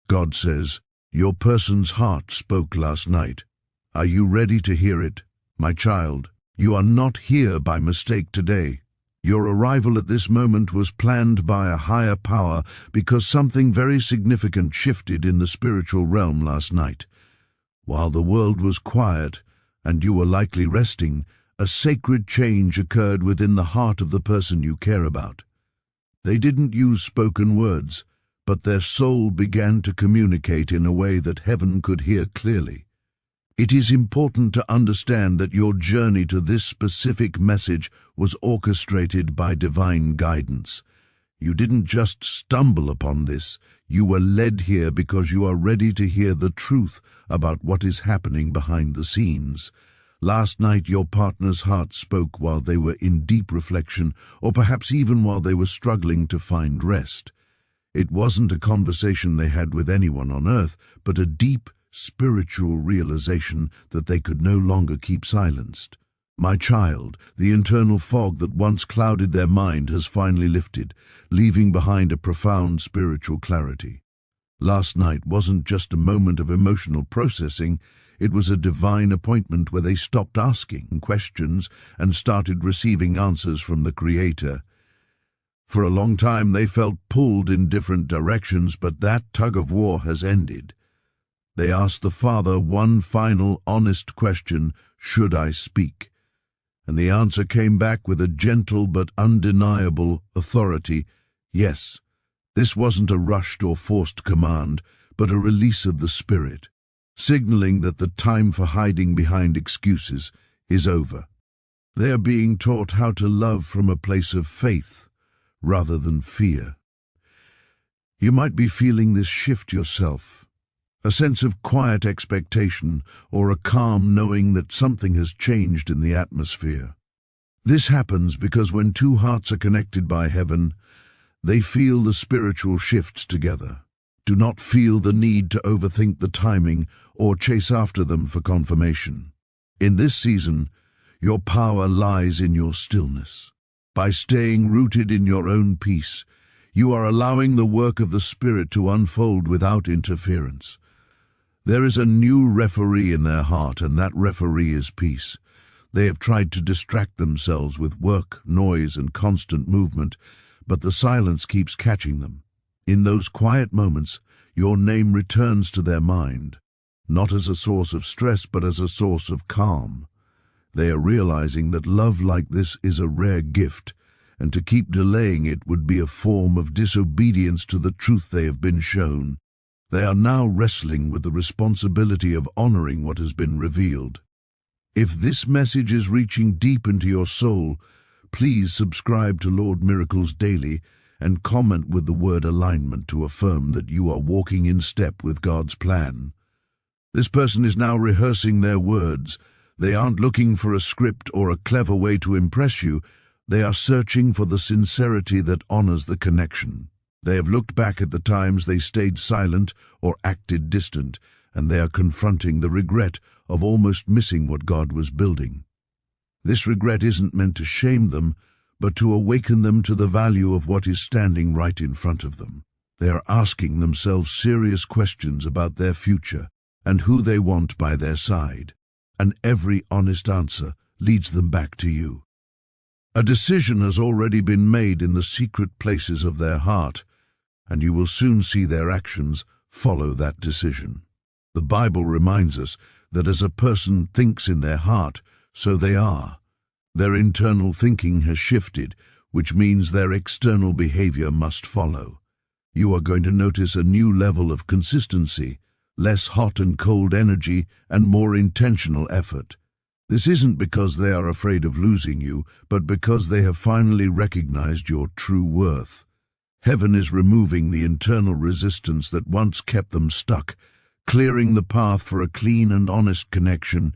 God says, "Your person's heart spoke last night. Are you ready to hear it? My child, you are not here by mistake today. Your arrival at this moment was planned by a higher power because something very significant shifted in the spiritual realm last night. While the world was quiet and you were likely resting, a sacred change occurred within the heart of the person you care about. They didn't use spoken words, but their soul began to communicate in a way that heaven could hear clearly. It is important to understand that your journey to this specific message was orchestrated by divine guidance. You didn't just stumble upon this, you were led here because you are ready to hear the truth about what is happening behind the scenes. Last night your partner's heart spoke while they were in deep reflection, or perhaps even while they were struggling to find rest. It wasn't a conversation they had with anyone on earth, but a deep, spiritual realization that they could no longer keep silenced. My child, the internal fog that once clouded their mind has finally lifted, leaving behind a profound spiritual clarity. Last night wasn't just a moment of emotional processing, it was a divine appointment where they stopped asking questions and started receiving answers from the Creator. For a long time they felt pulled in different directions, but that tug-of-war has ended. They asked the Father one final, honest question: should I speak? And the answer came back with a gentle but undeniable authority: yes. This wasn't a rushed or forced command, but a release of the Spirit, signaling that the time for hiding behind excuses is over. They are being taught how to love from a place of faith rather than fear. You might be feeling this shift yourself. A sense of quiet expectation or a calm knowing that something has changed in the atmosphere. This happens because when two hearts are connected by heaven, they feel the spiritual shifts together. Do not feel the need to overthink the timing or chase after them for confirmation. In this season, your power lies in your stillness. By staying rooted in your own peace, you are allowing the work of the Spirit to unfold without interference. There is a new referee in their heart, and that referee is peace. They have tried to distract themselves with work, noise, and constant movement, but the silence keeps catching them. In those quiet moments, your name returns to their mind, not as a source of stress, but as a source of calm. They are realizing that love like this is a rare gift, and to keep delaying it would be a form of disobedience to the truth they have been shown. They are now wrestling with the responsibility of honoring what has been revealed. If this message is reaching deep into your soul, please subscribe to Lord Miracles Daily and comment with the word alignment to affirm that you are walking in step with God's plan. This person is now rehearsing their words. They aren't looking for a script or a clever way to impress you. They are searching for the sincerity that honors the connection. They have looked back at the times they stayed silent or acted distant, and they are confronting the regret of almost missing what God was building. This regret isn't meant to shame them, but to awaken them to the value of what is standing right in front of them. They are asking themselves serious questions about their future and who they want by their side, and every honest answer leads them back to you. A decision has already been made in the secret places of their heart, and you will soon see their actions follow that decision. The Bible reminds us that as a person thinks in their heart, so they are. Their internal thinking has shifted, which means their external behavior must follow. You are going to notice a new level of consistency, less hot and cold energy, and more intentional effort. This isn't because they are afraid of losing you, but because they have finally recognized your true worth. Heaven is removing the internal resistance that once kept them stuck, clearing the path for a clean and honest connection.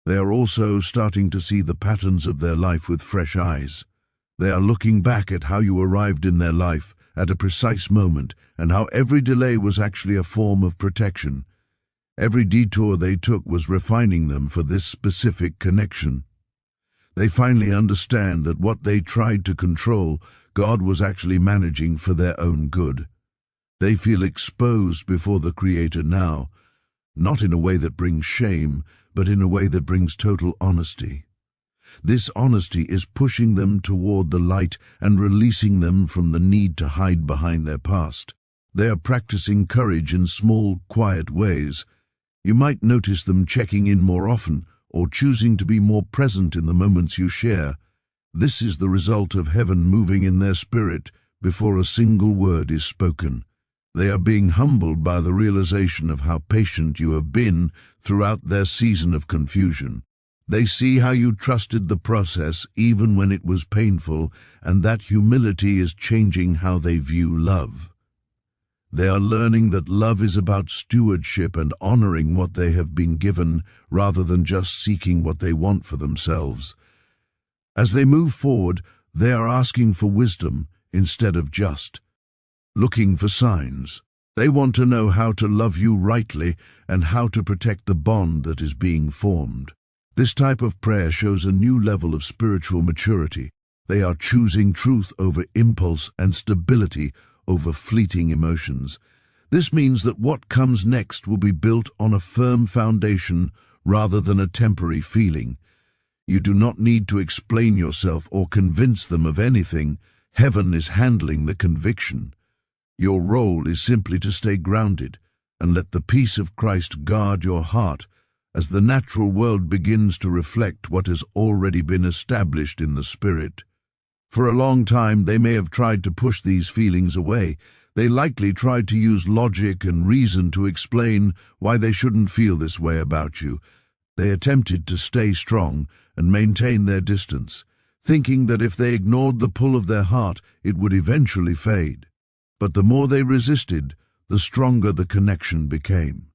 They are also starting to see the patterns of their life with fresh eyes. They are looking back at how you arrived in their life at a precise moment, and how every delay was actually a form of protection. Every detour they took was refining them for this specific connection. They finally understand that what they tried to control, God was actually managing for their own good. They feel exposed before the Creator now, not in a way that brings shame, but in a way that brings total honesty. This honesty is pushing them toward the light and releasing them from the need to hide behind their past. They are practicing courage in small, quiet ways. You might notice them checking in more often or choosing to be more present in the moments you share. This is the result of heaven moving in their spirit before a single word is spoken. They are being humbled by the realization of how patient you have been throughout their season of confusion. They see how you trusted the process even when it was painful, and that humility is changing how they view love. They are learning that love is about stewardship and honoring what they have been given rather than just seeking what they want for themselves. As they move forward, they are asking for wisdom instead of just looking for signs. They want to know how to love you rightly and how to protect the bond that is being formed. This type of prayer shows a new level of spiritual maturity. They are choosing truth over impulse and stability over fleeting emotions. This means that what comes next will be built on a firm foundation rather than a temporary feeling. You do not need to explain yourself or convince them of anything. Heaven is handling the conviction. Your role is simply to stay grounded and let the peace of Christ guard your heart as the natural world begins to reflect what has already been established in the Spirit. For a long time, they may have tried to push these feelings away. They likely tried to use logic and reason to explain why they shouldn't feel this way about you. They attempted to stay strong and maintain their distance, thinking that if they ignored the pull of their heart, it would eventually fade. But the more they resisted, the stronger the connection became.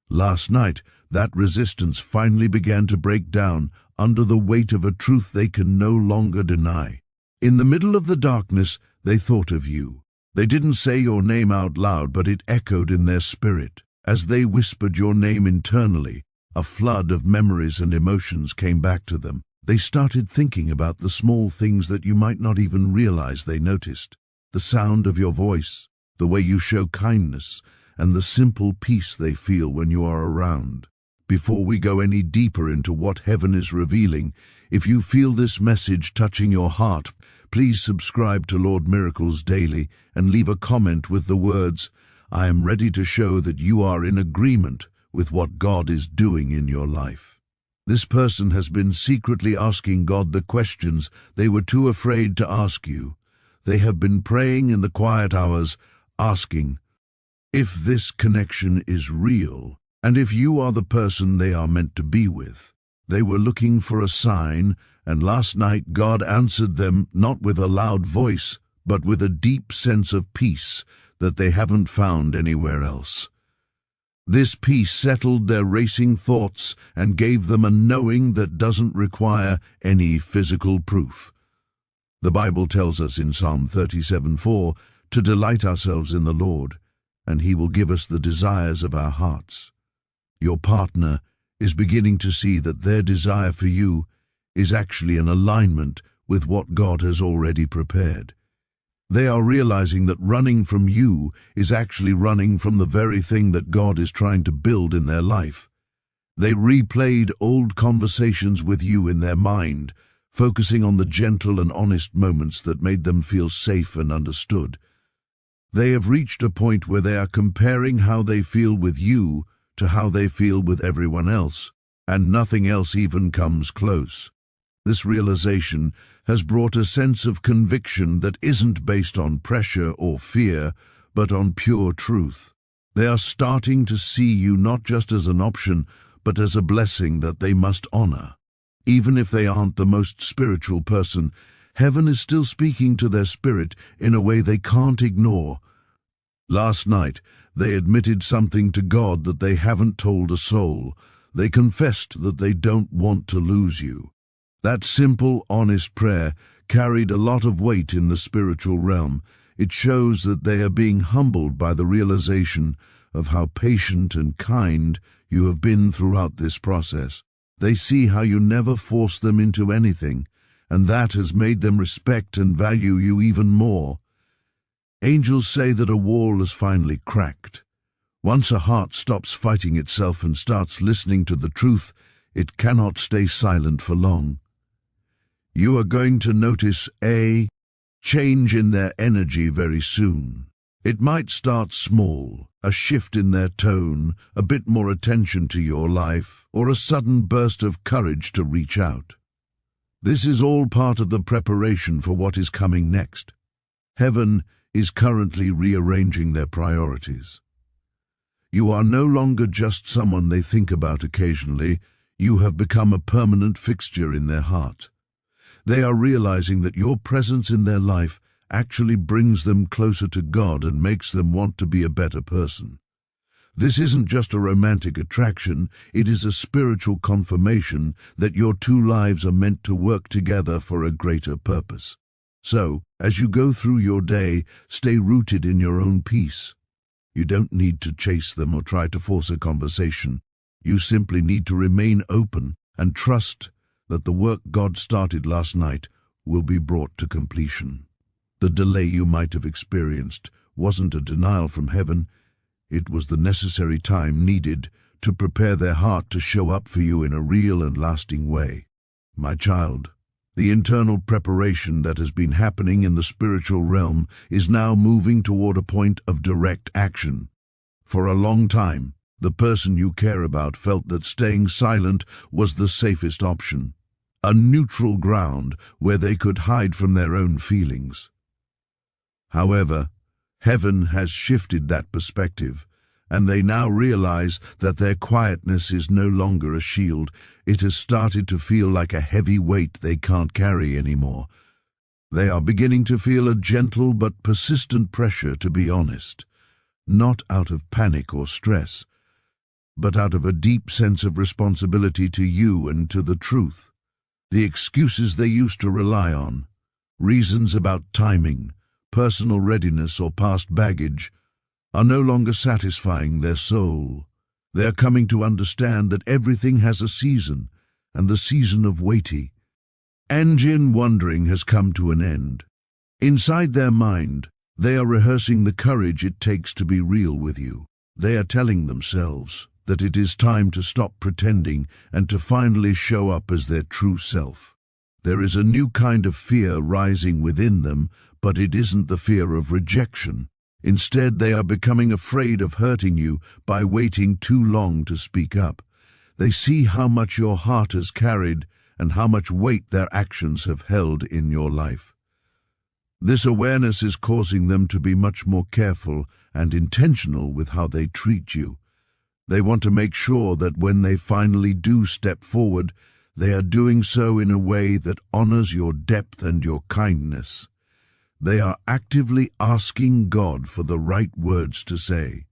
Last night, that resistance finally began to break down under the weight of a truth they can no longer deny. In the middle of the darkness, they thought of you. They didn't say your name out loud, but it echoed in their spirit. As they whispered your name internally, a flood of memories and emotions came back to them. They started thinking about the small things that you might not even realize they noticed. The sound of your voice, the way you show kindness, and the simple peace they feel when you are around. Before we go any deeper into what heaven is revealing, if you feel this message touching your heart, please subscribe to Lord Miracles Daily and leave a comment with the words, "I am ready to show that you are in agreement with what God is doing in your life." This person has been secretly asking God the questions they were too afraid to ask you. They have been praying in the quiet hours, asking if this connection is real, and if you are the person they are meant to be with. They were looking for a sign, and last night God answered them not with a loud voice, but with a deep sense of peace that they haven't found anywhere else. This peace settled their racing thoughts and gave them a knowing that doesn't require any physical proof. The Bible tells us in Psalm 37:4 to delight ourselves in the Lord, and He will give us the desires of our hearts. Your partner is beginning to see that their desire for you is actually in alignment with what God has already prepared. They are realizing that running from you is actually running from the very thing that God is trying to build in their life. They replayed old conversations with you in their mind, focusing on the gentle and honest moments that made them feel safe and understood. They have reached a point where they are comparing how they feel with you to how they feel with everyone else, and nothing else even comes close. This realization has brought a sense of conviction that isn't based on pressure or fear, but on pure truth. They are starting to see you not just as an option, but as a blessing that they must honor. Even if they aren't the most spiritual person, heaven is still speaking to their spirit in a way they can't ignore. Last night, they admitted something to God that they haven't told a soul. They confessed that they don't want to lose you. That simple, honest prayer carried a lot of weight in the spiritual realm. It shows that they are being humbled by the realization of how patient and kind you have been throughout this process. They see how you never forced them into anything, and that has made them respect and value you even more. Angels say that a wall is finally cracked. Once a heart stops fighting itself and starts listening to the truth, it cannot stay silent for long. You are going to notice a change in their energy very soon. It might start small, a shift in their tone, a bit more attention to your life, or a sudden burst of courage to reach out. This is all part of the preparation for what is coming next. Heaven is currently rearranging their priorities. You are no longer just someone they think about occasionally. You have become a permanent fixture in their heart. They are realizing that your presence in their life actually brings them closer to God and makes them want to be a better person. This isn't just a romantic attraction, it is a spiritual confirmation that your two lives are meant to work together for a greater purpose. So, as you go through your day, stay rooted in your own peace. You don't need to chase them or try to force a conversation. You simply need to remain open and trust that the work God started last night will be brought to completion. The delay you might have experienced wasn't a denial from heaven. It was the necessary time needed to prepare their heart to show up for you in a real and lasting way. My child, the internal preparation that has been happening in the spiritual realm is now moving toward a point of direct action. For a long time, the person you care about felt that staying silent was the safest option, a neutral ground where they could hide from their own feelings. However, heaven has shifted that perspective, and they now realize that their quietness is no longer a shield. It has started to feel like a heavy weight they can't carry anymore. They are beginning to feel a gentle but persistent pressure to be honest, not out of panic or stress, but out of a deep sense of responsibility to you and to the truth. The excuses they used to rely on, reasons about timing, personal readiness or past baggage, are no longer satisfying their soul. They are coming to understand that everything has a season, and the season of waiting and wondering has come to an end. Inside their mind, they are rehearsing the courage it takes to be real with you. They are telling themselves that it is time to stop pretending and to finally show up as their true self. There is a new kind of fear rising within them, but it isn't the fear of rejection. Instead, they are becoming afraid of hurting you by waiting too long to speak up. They see how much your heart has carried and how much weight their actions have held in your life. This awareness is causing them to be much more careful and intentional with how they treat you. They want to make sure that when they finally do step forward, they are doing so in a way that honors your depth and your kindness. They are actively asking God for the right words to say.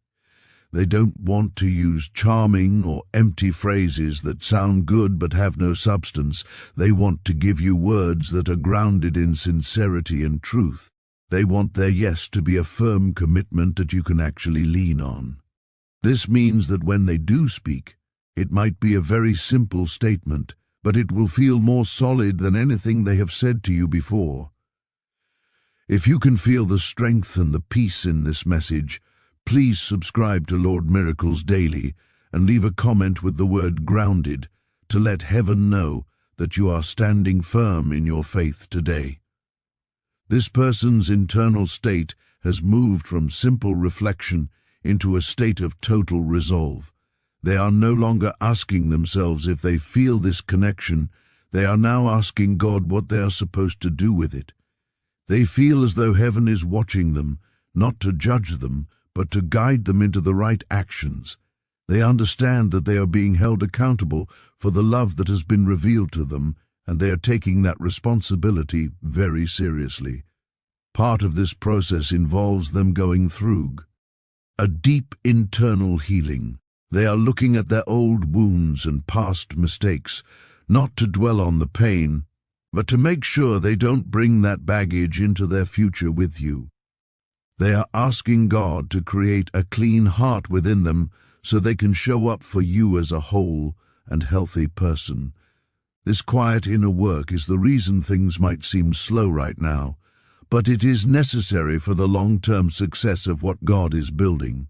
They don't want to use charming or empty phrases that sound good but have no substance. They want to give you words that are grounded in sincerity and truth. They want their yes to be a firm commitment that you can actually lean on. This means that when they do speak, it might be a very simple statement, but it will feel more solid than anything they have said to you before. If you can feel the strength and the peace in this message, please subscribe to Lord Miracles Daily and leave a comment with the word grounded to let heaven know that you are standing firm in your faith today. This person's internal state has moved from simple reflection into a state of total resolve. They are no longer asking themselves if they feel this connection. They are now asking God what they are supposed to do with it. They feel as though heaven is watching them, not to judge them, but to guide them into the right actions. They understand that they are being held accountable for the love that has been revealed to them, and they are taking that responsibility very seriously. Part of this process involves them going through a deep internal healing. They are looking at their old wounds and past mistakes, not to dwell on the pain, but to make sure they don't bring that baggage into their future with you. They are asking God to create a clean heart within them so they can show up for you as a whole and healthy person. This quiet inner work is the reason things might seem slow right now, but it is necessary for the long-term success of what God is building.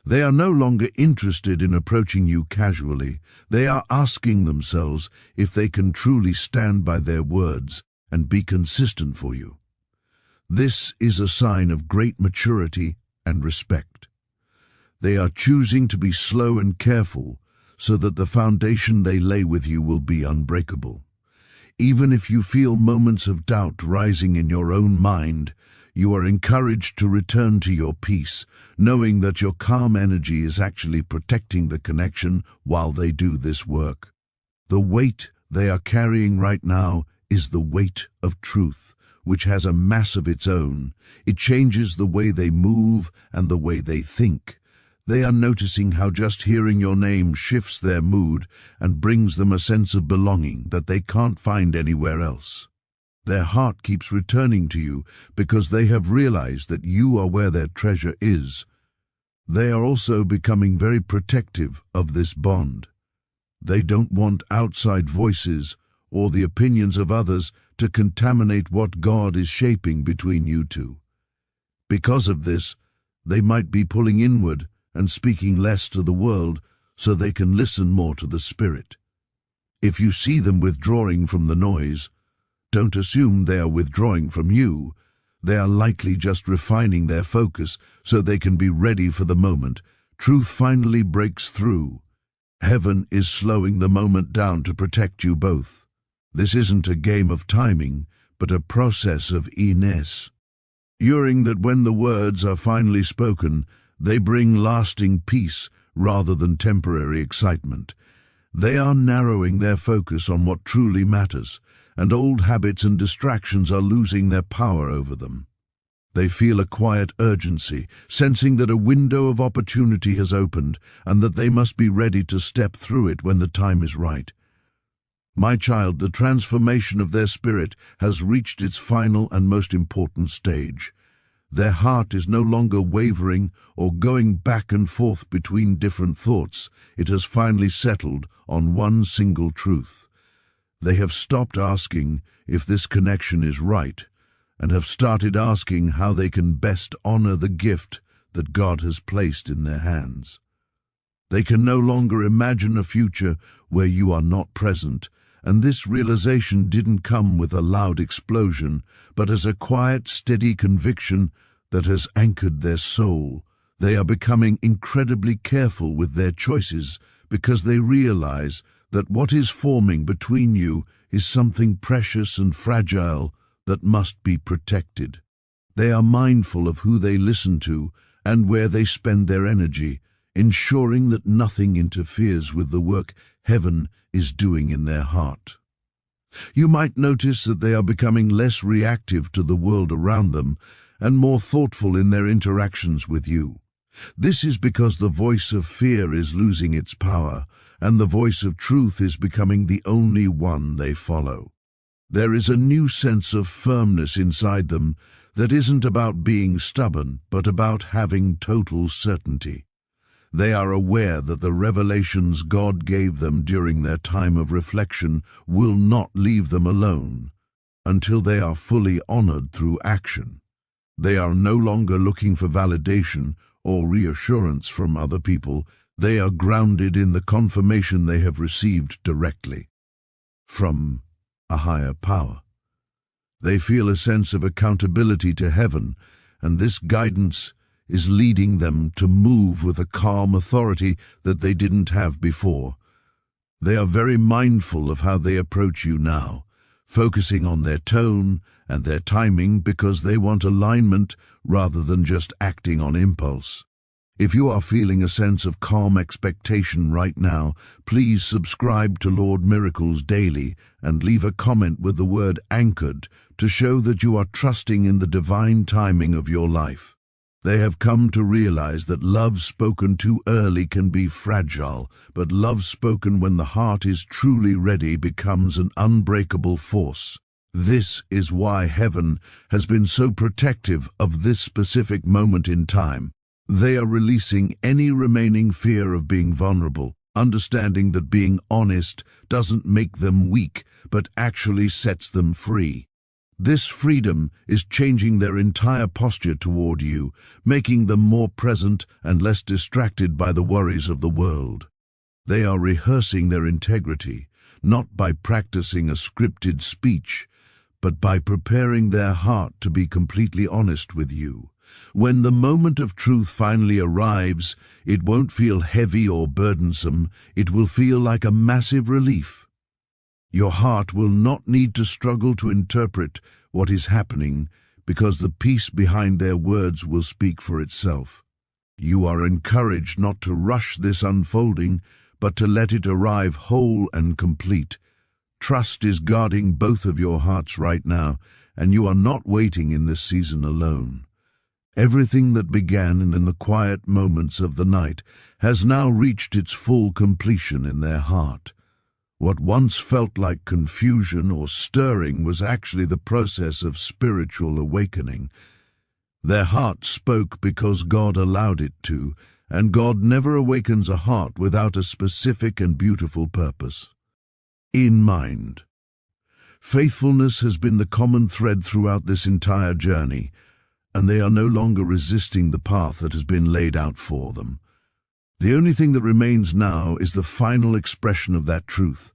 They are no longer interested in approaching you casually. They are asking themselves if they can truly stand by their words and be consistent for you. This is a sign of great maturity and respect. They are choosing to be slow and careful so that the foundation they lay with you will be unbreakable. Even if you feel moments of doubt rising in your own mind, you are encouraged to return to your peace, knowing that your calm energy is actually protecting the connection while they do this work. The weight they are carrying right now is the weight of truth, which has a mass of its own. It changes the way they move and the way they think. They are noticing how just hearing your name shifts their mood and brings them a sense of belonging that they can't find anywhere else. Their heart keeps returning to you because they have realized that you are where their treasure is. They are also becoming very protective of this bond. They don't want outside voices or the opinions of others to contaminate what God is shaping between you two. Because of this, they might be pulling inward and speaking less to the world so they can listen more to the Spirit. If you see them withdrawing from the noise, don't assume they are withdrawing from you. They are likely just refining their focus so they can be ready for the moment truth finally breaks through. Heaven is slowing the moment down to protect you both. This isn't a game of timing, but a process of steadiness. Ensuring that when the words are finally spoken, they bring lasting peace rather than temporary excitement. They are narrowing their focus on what truly matters, and old habits and distractions are losing their power over them. They feel a quiet urgency, sensing that a window of opportunity has opened and that they must be ready to step through it when the time is right. My child, the transformation of their spirit has reached its final and most important stage. Their heart is no longer wavering or going back and forth between different thoughts. It has finally settled on one single truth. They have stopped asking if this connection is right and have started asking how they can best honor the gift that God has placed in their hands. They can no longer imagine a future where you are not present, and this realization didn't come with a loud explosion, but as a quiet, steady conviction that has anchored their soul. They are becoming incredibly careful with their choices because they realize that what is forming between you is something precious and fragile that must be protected. They are mindful of who they listen to and where they spend their energy, ensuring that nothing interferes with the work heaven is doing in their heart. You might notice that they are becoming less reactive to the world around them and more thoughtful in their interactions with you. This is because the voice of fear is losing its power, and the voice of truth is becoming the only one they follow. There is a new sense of firmness inside them that isn't about being stubborn, but about having total certainty. They are aware that the revelations God gave them during their time of reflection will not leave them alone until they are fully honored through action. They are no longer looking for validation or reassurance from other people. They are grounded in the confirmation they have received directly from a higher power. They feel a sense of accountability to heaven, and this guidance is leading them to move with a calm authority that they didn't have before. They are very mindful of how they approach you now, focusing on their tone and their timing because they want alignment rather than just acting on impulse. If you are feeling a sense of calm expectation right now, please subscribe to Lord Miracles Daily and leave a comment with the word anchored to show that you are trusting in the divine timing of your life. They have come to realize that love spoken too early can be fragile, but love spoken when the heart is truly ready becomes an unbreakable force. This is why heaven has been so protective of this specific moment in time. They are releasing any remaining fear of being vulnerable, understanding that being honest doesn't make them weak, but actually sets them free. This freedom is changing their entire posture toward you, making them more present and less distracted by the worries of the world. They are rehearsing their integrity, not by practicing a scripted speech, but by preparing their heart to be completely honest with you. When the moment of truth finally arrives, it won't feel heavy or burdensome, it will feel like a massive relief. Your heart will not need to struggle to interpret what is happening, because the peace behind their words will speak for itself. You are encouraged not to rush this unfolding, but to let it arrive whole and complete. Trust is guarding both of your hearts right now, and you are not waiting in this season alone. Everything that began in the quiet moments of the night has now reached its full completion in their heart. What once felt like confusion or stirring was actually the process of spiritual awakening. Their heart spoke because God allowed it to, and God never awakens a heart without a specific and beautiful purpose in mind. Faithfulness has been the common thread throughout this entire journey, and they are no longer resisting the path that has been laid out for them. The only thing that remains now is the final expression of that truth.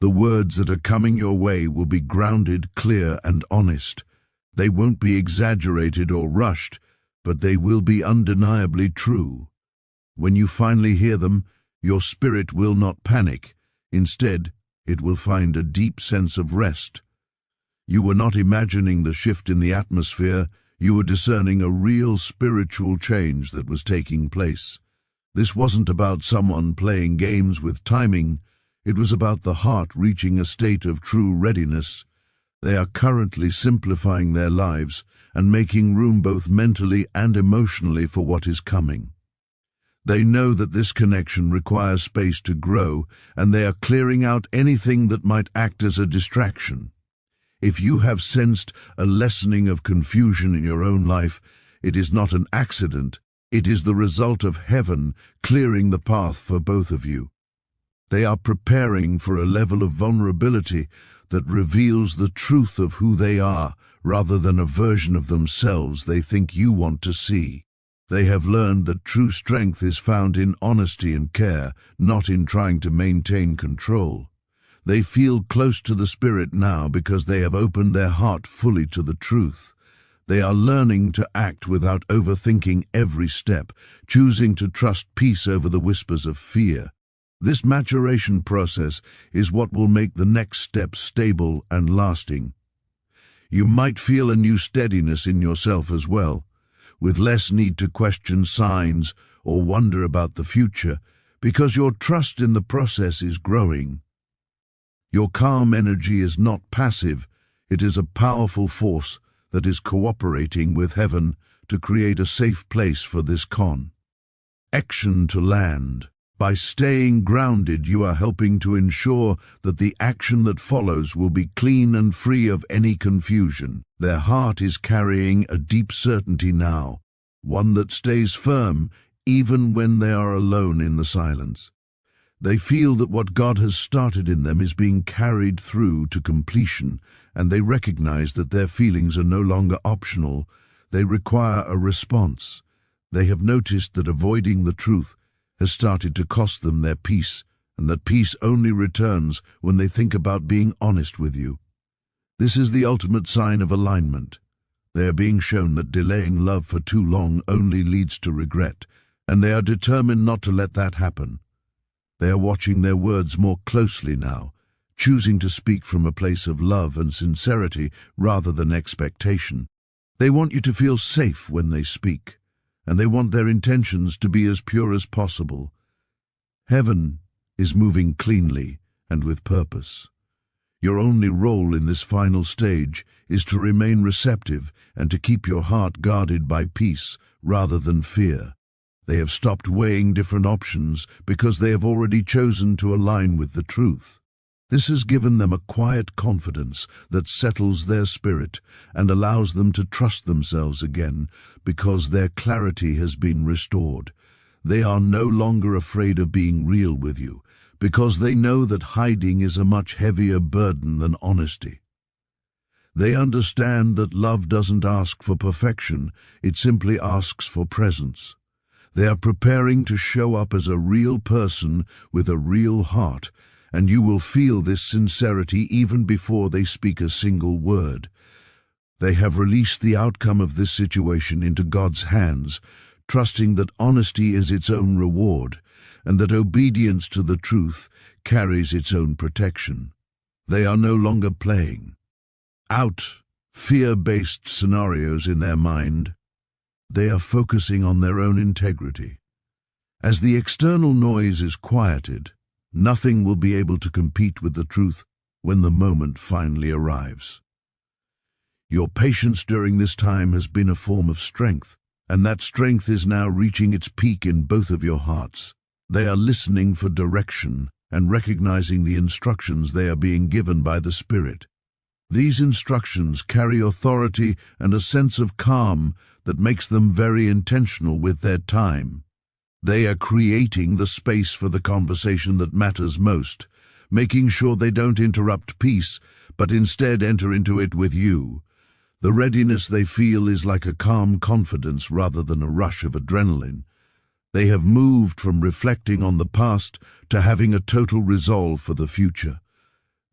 The words that are coming your way will be grounded, clear, and honest. They won't be exaggerated or rushed, but they will be undeniably true. When you finally hear them, your spirit will not panic. Instead, it will find a deep sense of rest. You were not imagining the shift in the atmosphere, you were discerning a real spiritual change that was taking place. This wasn't about someone playing games with timing, it was about the heart reaching a state of true readiness. They are currently simplifying their lives and making room both mentally and emotionally for what is coming. They know that this connection requires space to grow, and they are clearing out anything that might act as a distraction. If you have sensed a lessening of confusion in your own life, it is not an accident, it is the result of heaven clearing the path for both of you. They are preparing for a level of vulnerability that reveals the truth of who they are, rather than a version of themselves they think you want to see. They have learned that true strength is found in honesty and care, not in trying to maintain control. They feel close to the Spirit now because they have opened their heart fully to the truth. They are learning to act without overthinking every step, choosing to trust peace over the whispers of fear. This maturation process is what will make the next step stable and lasting. You might feel a new steadiness in yourself as well, with less need to question signs or wonder about the future, because your trust in the process is growing. Your calm energy is not passive, it is a powerful force that is cooperating with heaven to create a safe place for this action to land. By staying grounded, you are helping to ensure that the action that follows will be clean and free of any confusion. Their heart is carrying a deep certainty now, one that stays firm even when they are alone in the silence. They feel that what God has started in them is being carried through to completion, and they recognize that their feelings are no longer optional. They require a response. They have noticed that avoiding the truth has started to cost them their peace, and that peace only returns when they think about being honest with you. This is the ultimate sign of alignment. They are being shown that delaying love for too long only leads to regret, and they are determined not to let that happen. They are watching their words more closely now, choosing to speak from a place of love and sincerity rather than expectation. They want you to feel safe when they speak, and they want their intentions to be as pure as possible. Heaven is moving cleanly and with purpose. Your only role in this final stage is to remain receptive and to keep your heart guarded by peace rather than fear. They have stopped weighing different options because they have already chosen to align with the truth. This has given them a quiet confidence that settles their spirit and allows them to trust themselves again because their clarity has been restored. They are no longer afraid of being real with you because they know that hiding is a much heavier burden than honesty. They understand that love doesn't ask for perfection, it simply asks for presence. They are preparing to show up as a real person with a real heart, and you will feel this sincerity even before they speak a single word. They have released the outcome of this situation into God's hands, trusting that honesty is its own reward, and that obedience to the truth carries its own protection. They are no longer playing out fear-based scenarios in their mind. They are focusing on their own integrity. As the external noise is quieted, nothing will be able to compete with the truth when the moment finally arrives. Your patience during this time has been a form of strength, and that strength is now reaching its peak in both of your hearts. They are listening for direction and recognizing the instructions they are being given by the Spirit. These instructions carry authority and a sense of calm that makes them very intentional with their time. They are creating the space for the conversation that matters most, making sure they don't interrupt peace, but instead enter into it with you. The readiness they feel is like a calm confidence rather than a rush of adrenaline. They have moved from reflecting on the past to having a total resolve for the future.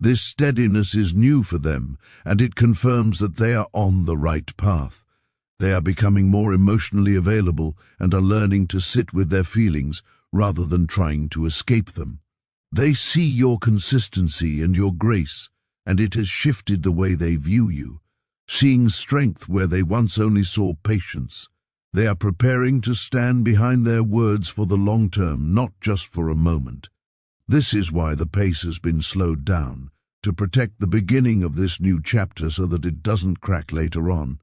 This steadiness is new for them, and it confirms that they are on the right path. They are becoming more emotionally available and are learning to sit with their feelings rather than trying to escape them. They see your consistency and your grace, and it has shifted the way they view you, seeing strength where they once only saw patience. They are preparing to stand behind their words for the long term, not just for a moment. This is why the pace has been slowed down, to protect the beginning of this new chapter so that it doesn't crack later on.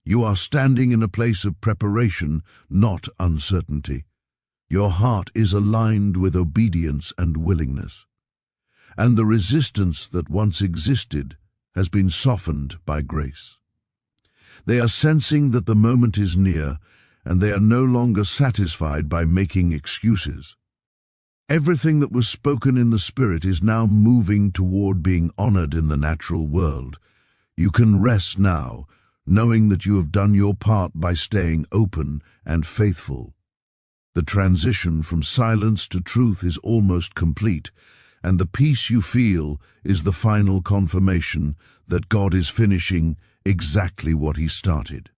You are standing in a place of preparation, not uncertainty. Your heart is aligned with obedience and willingness. And the resistance that once existed has been softened by grace. They are sensing that the moment is near, and they are no longer satisfied by making excuses. Everything that was spoken in the Spirit is now moving toward being honored in the natural world. You can rest now, knowing that you have done your part by staying open and faithful. The transition from silence to truth is almost complete, and the peace you feel is the final confirmation that God is finishing exactly what He started.